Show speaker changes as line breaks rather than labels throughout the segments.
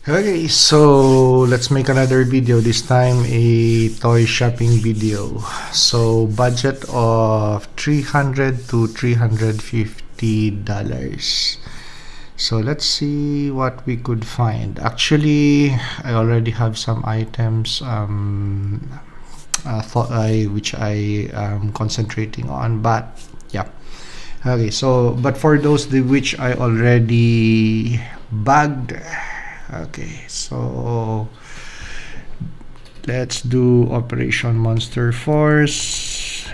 Okay, so let's make another video. This time a toy shopping video. So budget of $300 to $350. So let's see what we could find. Actually, I already have some items which I am concentrating on, but yeah. Okay, so but for those which I already bagged. Okay, so let's do Operation Monster Force.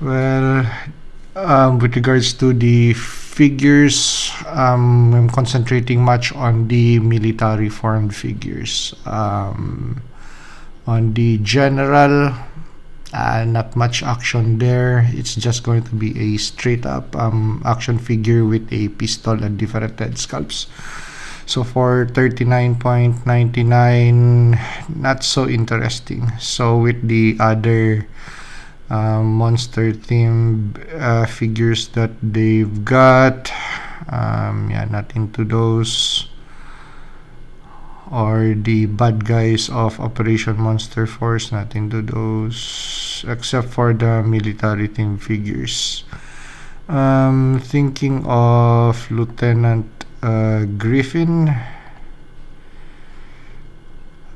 Well, with regards to the figures, I'm concentrating much on the military formed figures. On the general, not much action there. It's just going to be a straight up action figure with a pistol and different head sculpts. So for $39.99, not so interesting. So with the other monster theme figures that they've got, yeah, not into those. Or the bad guys of Operation Monster Force, not into those, except for the military team figures. Thinking of Lieutenant Griffin.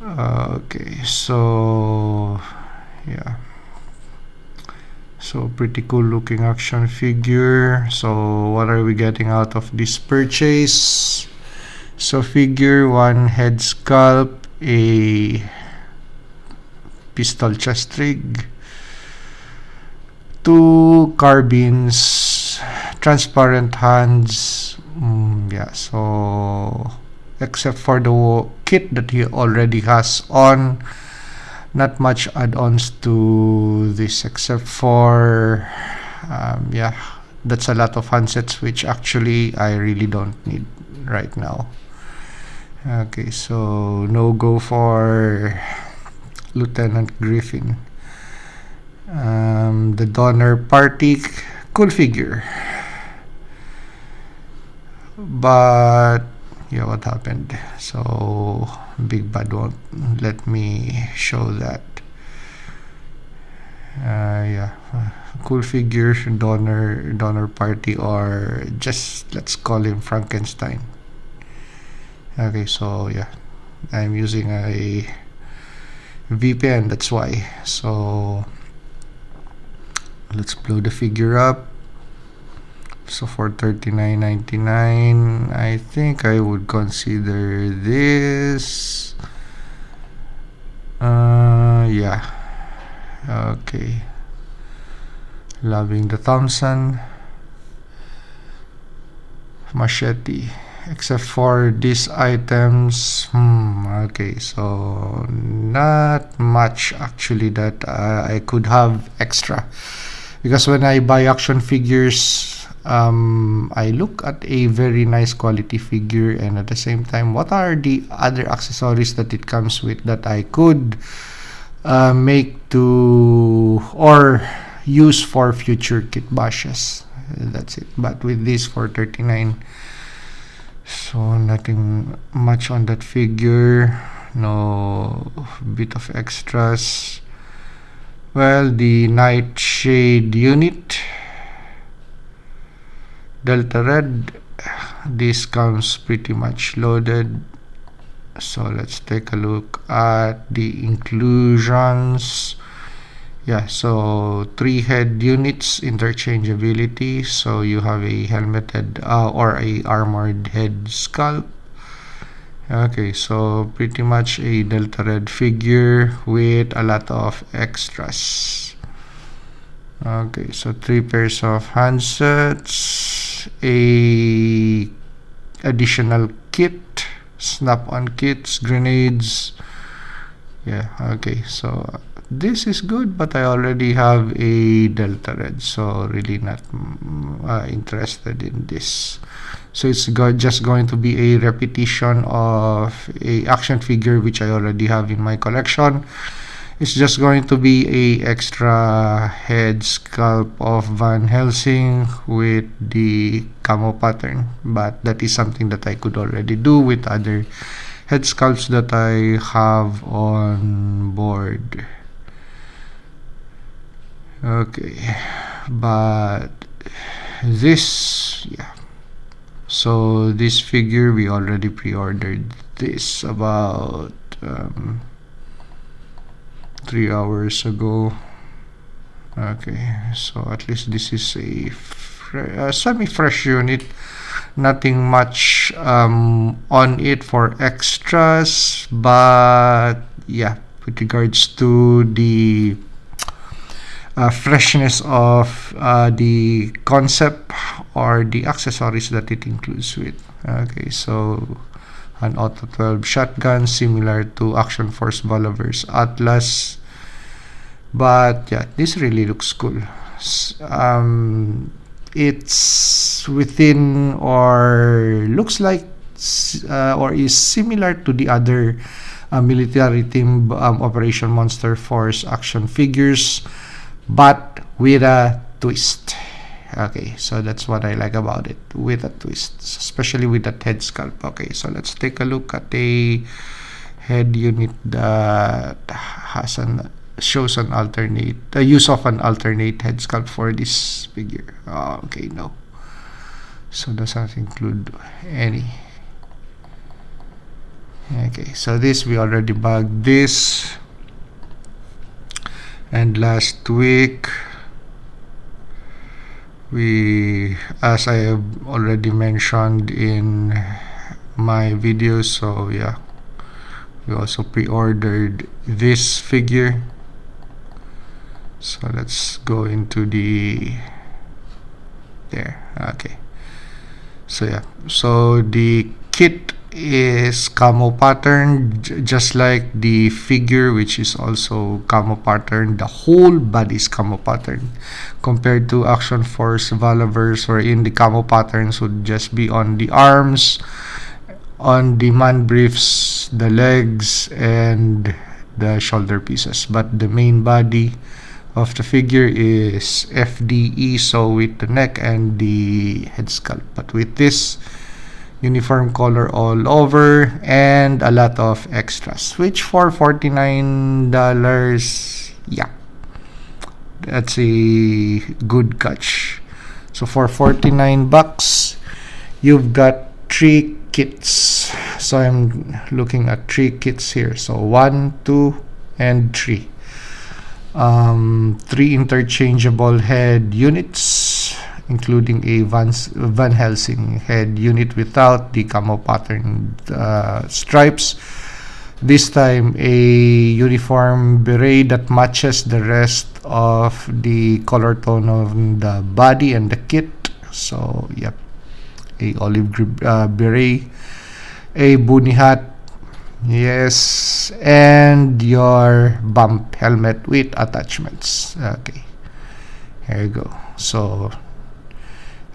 Okay, so yeah, so pretty cool looking action figure. So what are we getting out of this purchase? So figure, one head sculpt, a pistol chest rig, two carbines, transparent hands. Yeah, so except for the kit that he already has on, not much add-ons to this except for yeah, that's a lot of handsets which actually I really don't need right now. Okay, so no go for Lieutenant Griffin. The Donner Party, cool figure, but yeah, what happened? So Big Bad won't let me show that. Yeah, cool figure, Donner Party, or just let's call him Frankenstein. Okay, so yeah, I'm using a VPN, that's why. So let's blow the figure up. So for $39.99, I think I would consider this. Yeah, okay. Loving the Thompson machete. Except for these items, okay, so not much actually that I could have extra, because when I buy action figures, I look at a very nice quality figure, and at the same time, what are the other accessories that it comes with that I could make to or use for future kit bashes. That's it. But with this for 39, so nothing much on that figure, no bit of extras. Well, the Nightshade unit, Delta Red, this comes pretty much loaded. So let's take a look at the inclusions. Yeah, so 3 head units, interchangeability. So you have a helmeted or a armored head sculpt. Okay, so pretty much a Delta Red figure with a lot of extras. Okay, so 3 pairs of handsets, a additional kit, snap-on kits, grenades. Yeah, okay, so this is good, but I already have a Delta Red, so really not interested in this. So it's just going to be a repetition of a action figure which I already have in my collection, It's just going to be a extra head sculpt of Van Helsing with the camo pattern, but that is something that I could already do with other head sculpts that I have on board. Okay, but this, yeah, so this figure we already pre-ordered this about 3 hours ago. Okay, so at least this is a semi-fresh unit. Nothing much on it for extras, but yeah, with regards to the freshness of the concept or the accessories that it includes with. Okay, so an Auto 12 shotgun similar to Action Force Bolivar's Atlas, but yeah, this really looks cool. It's within or looks like or is similar to the other military team Operation Monster Force action figures, but with a twist. Okay, so that's what I like about it, with a twist, especially with that head sculpt. Okay, so let's take a look at a head unit that has shows an alternate use of an alternate head sculpt for this figure. Okay, no, so does not include any. Okay, so this we already bugged this, and last week we, as I have already mentioned in my videos, so yeah, we also pre-ordered this figure. So let's go into the there. Okay, so yeah, so the kit is camo pattern, just like the figure, which is also camo pattern. The whole body is camo pattern, compared to Action Force Valaverse, wherein the camo patterns would just be on the arms, on the man briefs, the legs, and the shoulder pieces. But the main body of the figure is FDE, so with the neck and the head sculpt, but with this uniform color all over and a lot of extras, which for $49, yeah, that's a good catch. So for $49 you've got 3 kits. So I'm looking at 3 kits here, so 1, 2, and 3. 3 interchangeable head units, including a Van Helsing head unit without the camo pattern stripes. This time a uniform beret that matches the rest of the color tone of the body and the kit. So yep, a olive beret, a boonie hat, yes, and your bump helmet with attachments. Okay, here you go. So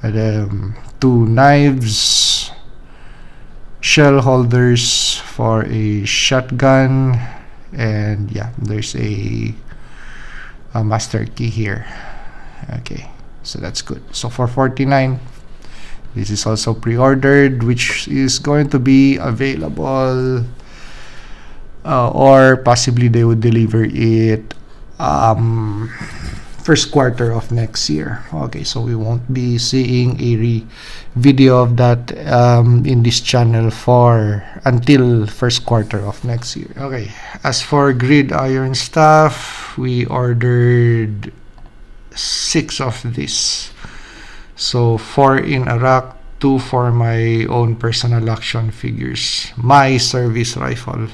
2 knives, shell holders for a shotgun, and yeah, there's a master key here. Okay, so that's good. So for $49, this is also pre-ordered, which is going to be available, or possibly they would deliver it first quarter of next year. Okay, so we won't be seeing a video of that in this channel for until first quarter of next year. Okay, as for gridiron stuff, we ordered 6 of this. So 4 in a rack, 2 for my own personal action figures. My service rifle,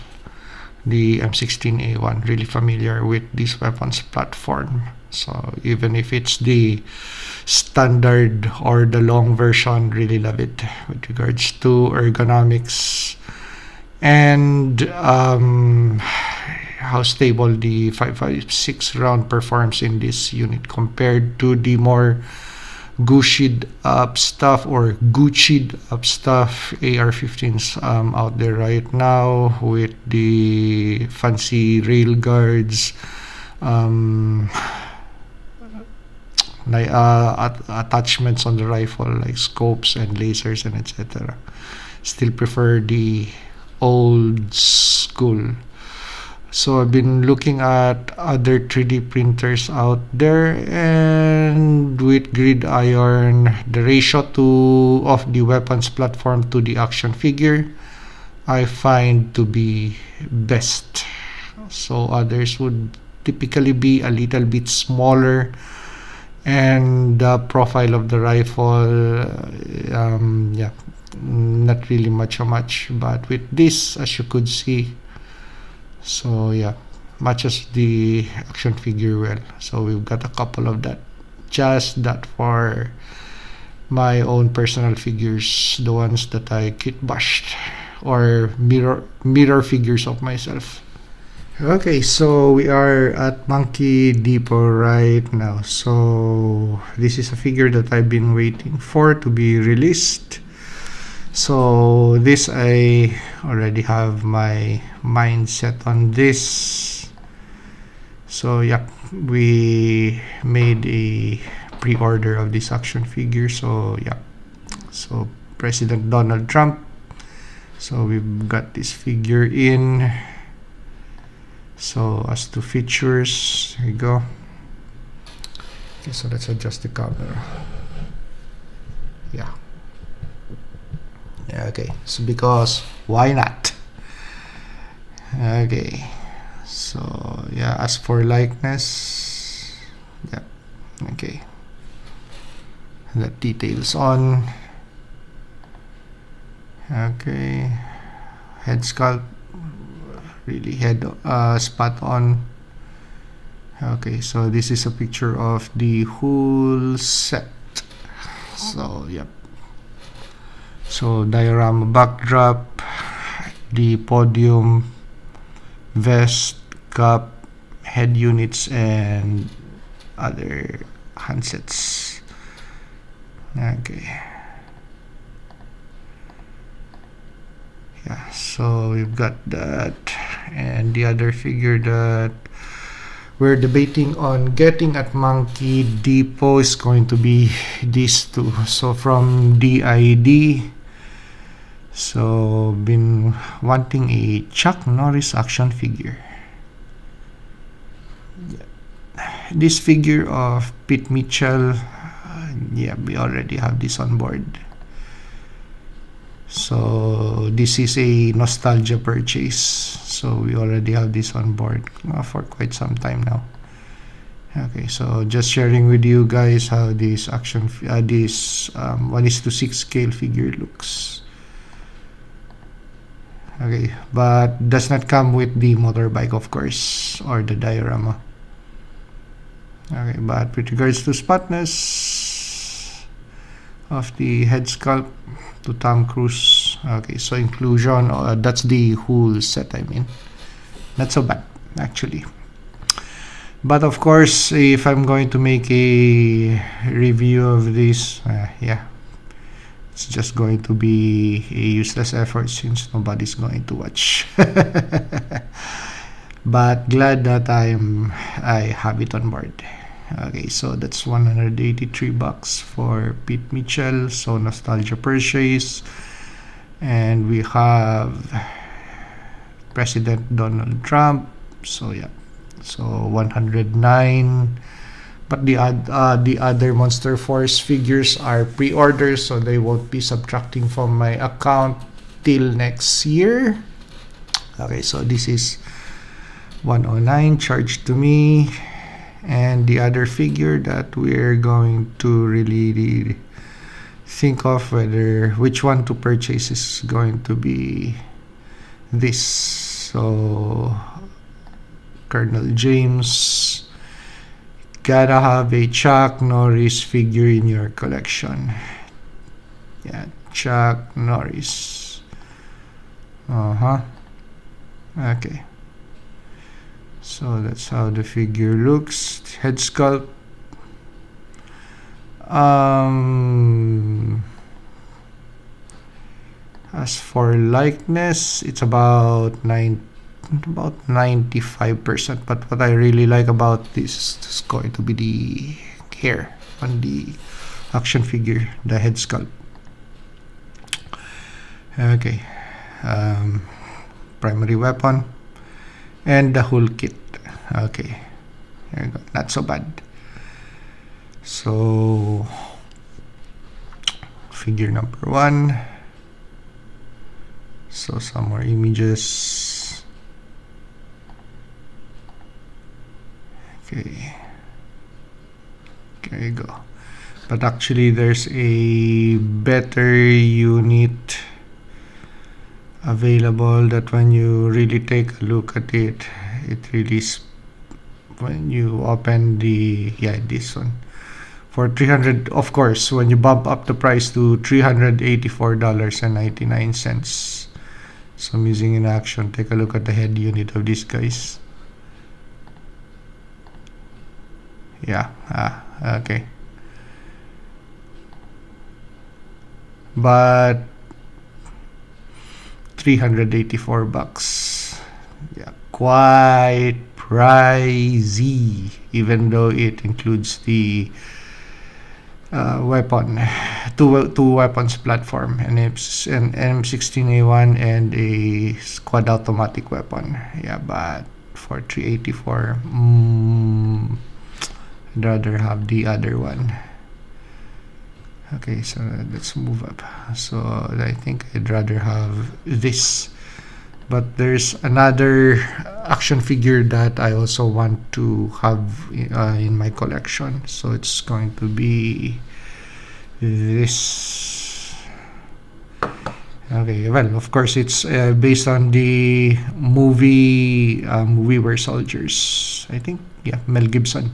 the M16A1, really familiar with this weapons platform. So even if it's the standard or the long version, really love it with regards to ergonomics and how stable the 5.56 round performs in this unit compared to the more Gucci'd up stuff or Gucci'd up stuff AR-15s out there right now with the fancy rail guards, like attachments on the rifle like scopes and lasers and etc. Still prefer the old school. So I've been looking at other 3D printers out there, and with Gridiron, the ratio of the weapons platform to the action figure I find to be best. So others would typically be a little bit smaller, and the profile of the rifle, yeah, not really much, but with this, as you could see, so yeah, matches the action figure well. So we've got a couple of that, just that for my own personal figures, the ones that I kit bashed or mirror figures of myself. Okay, so we are at Monkey Depot right now. So this is a figure that I've been waiting for to be released. So this, I already have my mind set on this. So yeah, we made a pre-order of this action figure. So yeah, so President Donald Trump. So we've got this figure in. So as to features, here we go. Okay, so let's adjust the camera. Yeah. Okay, so because why not? Okay, so yeah, as for likeness, yeah, okay, the details on. Okay, head sculpt, really head spot on. Okay, so this is a picture of the whole set. So yep. So diorama backdrop, the podium, vest, cup, head units, and other handsets. Okay. Yeah, so we've got that, and the other figure that we're debating on getting at Monkey Depot is going to be these two. So from DID, so been wanting a Chuck Norris action figure. Yeah. This figure of Pete Mitchell, yeah, we already have this on board. So this is a nostalgia purchase. So we already have this on board for quite some time now. Okay, so just sharing with you guys how this action, this 1:6 scale figure looks. Okay, but does not come with the motorbike, of course, or the diorama. Okay, but with regards to spotness of the head sculpt to Tom Cruise. Okay, so inclusion, that's the whole set, I mean. Not so bad, actually. But of course, if I'm going to make a review of this, yeah, it's just going to be a useless effort since nobody's going to watch. But glad that I have it on board. Okay, so that's $183 for Pete Mitchell. So nostalgia purchase, and we have President Donald Trump. So yeah, so 109. But the other Monster Force figures are pre-orders, so they won't be subtracting from my account till next year. Okay, so this is 109 charged to me, and the other figure that we're going to really think of which one to purchase is going to be this. So Colonel James, gotta have a Chuck Norris figure in your collection. Yeah, Chuck Norris. Okay, so that's how the figure looks. Head sculpt, As for likeness, it's about 95%. But what I really like about this is going to be the hair on the action figure, the head sculpt. Okay, primary weapon and the whole kit. Okay, there you go. Not so bad. So figure number 1. So some more images. Okay, there you go. But actually there's a better unit available that when you really take a look at it, it really when you open the this one for 300. Of course, when you bump up the price to $384.99. So I'm using in action. Take a look at the head unit of these guys. Yeah, okay. But $384. Yeah, quite pricey, even though it includes the weapon, two weapons platform, an M16A1 and a quad automatic weapon. Yeah, but for $384, I'd rather have the other one. Okay, so let's move up. So I think I'd rather have this. But there's another action figure that I also want to have in my collection. So it's going to be this. Okay, well, of course, it's based on the movie We Were Soldiers. I think, yeah, Mel Gibson.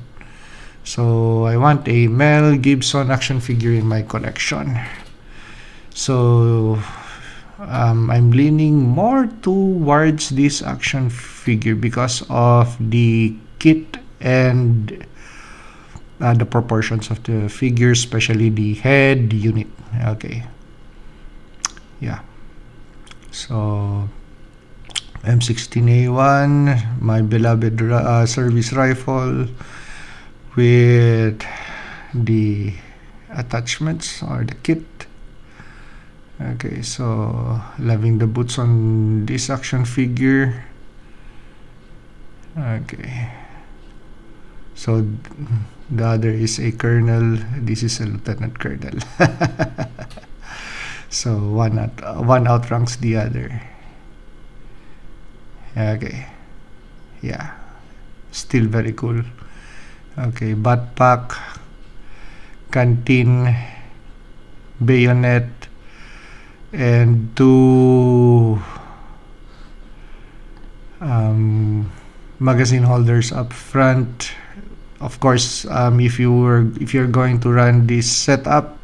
So I want a Mel Gibson action figure in my collection. So I'm leaning more towards this action figure because of the kit and the proportions of the figure, especially the head unit. Okay, yeah. So M16A1, my beloved service rifle with the attachments or the kit. Okay, so loving the boots on this action figure. Okay, so the other is a colonel. This is a lieutenant colonel. So one outranks the other. Okay, yeah, still very cool. Okay, backpack, canteen, bayonet, and two magazine holders up front. Of course, if you're going to run this setup,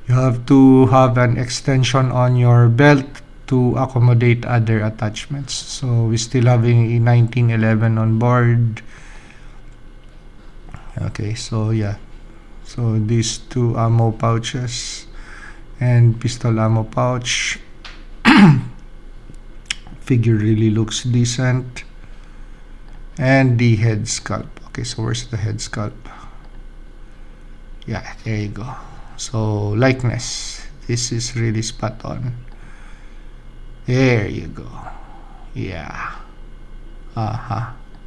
you have to have an extension on your belt to accommodate other attachments. So we're still having a 1911 on board. Okay, so yeah, so these two ammo pouches and pistol ammo pouch. Figure really looks decent. And the head sculpt. Okay, so where's the head sculpt? Yeah, there you go. So likeness, this is really spot on. There you go. Yeah. Okay.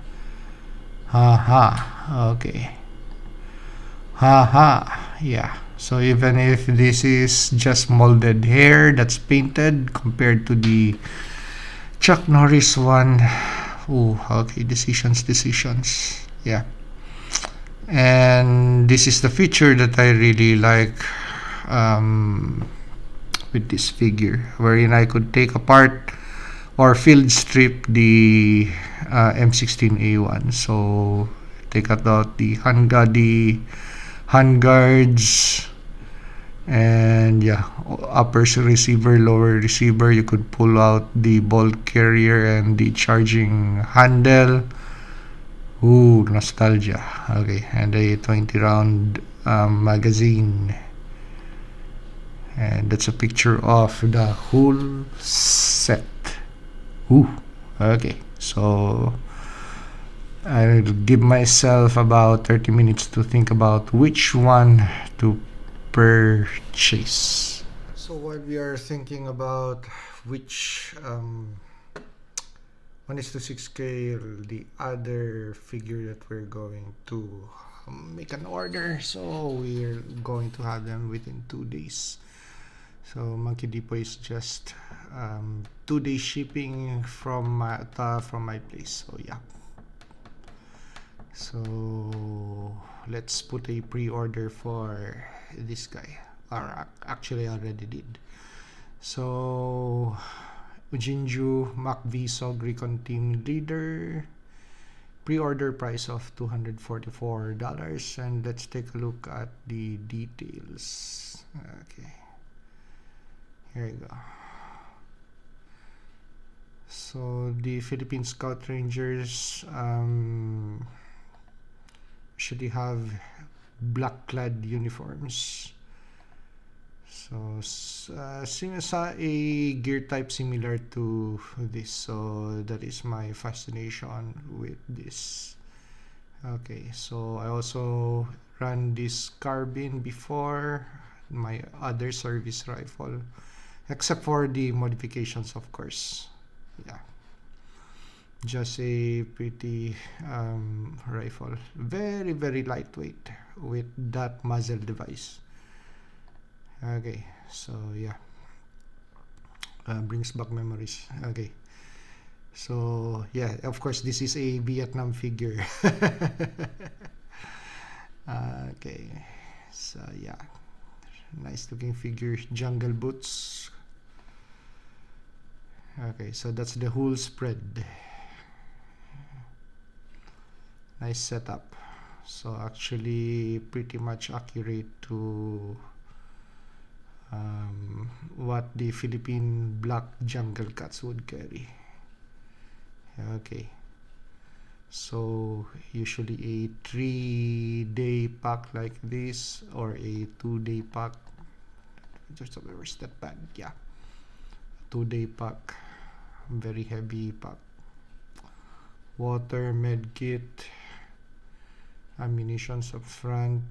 Yeah. So even if this is just molded hair that's painted compared to the Chuck Norris one, okay, decisions. Yeah. And this is the feature that I really like with this figure, wherein I could take apart or field strip the M16A1. So take out the handguards, and yeah, upper receiver, lower receiver. You could pull out the bolt carrier and the charging handle. Ooh, nostalgia. Okay, and a 20 round magazine, and that's a picture of the whole set. Ooh, okay, so I'll give myself about 30 minutes to think about which one to purchase. So while we are thinking about which 1:6 scale, the other figure that we're going to make an order, so we're going to have them within 2 days. So Monkey Depot is just 2 day shipping from my place. So yeah. So let's put a pre-order for this guy. Or actually, I already did. So Ujinju Macviso Recon Team Leader. Pre-order price of $244, and let's take a look at the details. Okay, here we go. So the Philippine Scout Rangers usually have black clad uniforms, so a gear type similar to this, so that is my fascination with this. Okay, so I also ran this carbine before, my other service rifle, except for the modifications, of course. Yeah, just a pretty rifle, very very lightweight with that muzzle device. Okay, so yeah, brings back memories. Okay, so yeah, of course this is a Vietnam figure. Okay, so yeah, nice looking figure, jungle boots. Okay, so that's the whole spread. Nice setup. So actually pretty much accurate to what the Philippine black jungle cats would carry. Okay, so usually a 3-day pack like this, or a 2-day pack. Just where's that bag? Yeah, 2-day pack, very heavy pack. Water, med kit, ammunitions up front.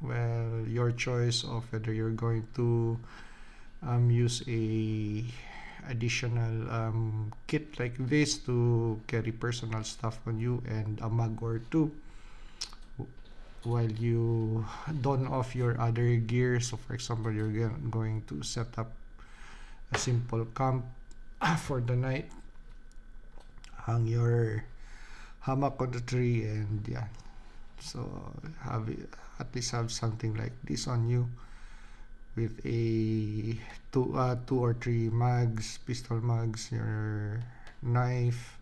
Well, your choice of whether you're going to use a additional kit like this to carry personal stuff on you, and a mag or two while you don off your other gear. So for example, you're going to set up a simple camp for the night, hang your hammock on the tree, and yeah, so at least have something like this on you, with a two or three mags, pistol mags, your knife,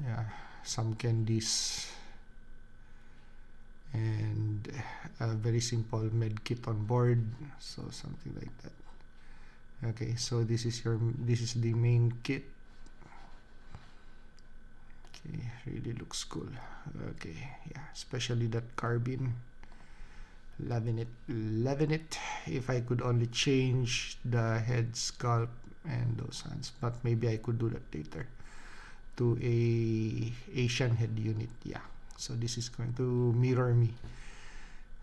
yeah, some candies, and a very simple med kit on board, so something like that. Okay, so this is the main kit. Okay, really looks cool. Okay, yeah, especially that carbine, loving it. If I could only change the head sculpt and those hands, but maybe I could do that later, to a Asian head unit. Yeah, so this is going to mirror me.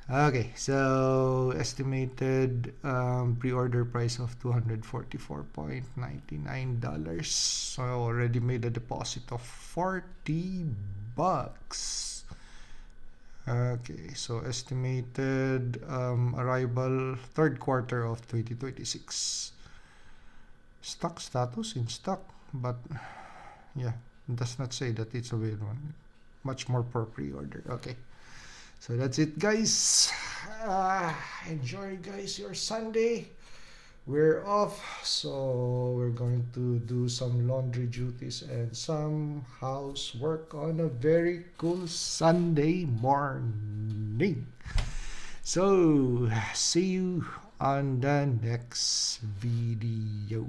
Okay, so estimated pre-order price of $244.99. So I already made a deposit of $40. Okay, so estimated arrival third quarter of 2026. Stock status in stock, but yeah, does not say that it's available. Much more per pre-order. Okay, so that's it, guys. Enjoy, guys, your Sunday. We're off, so we're going to do some laundry duties and some housework on a very cool Sunday morning. So see you on the next video.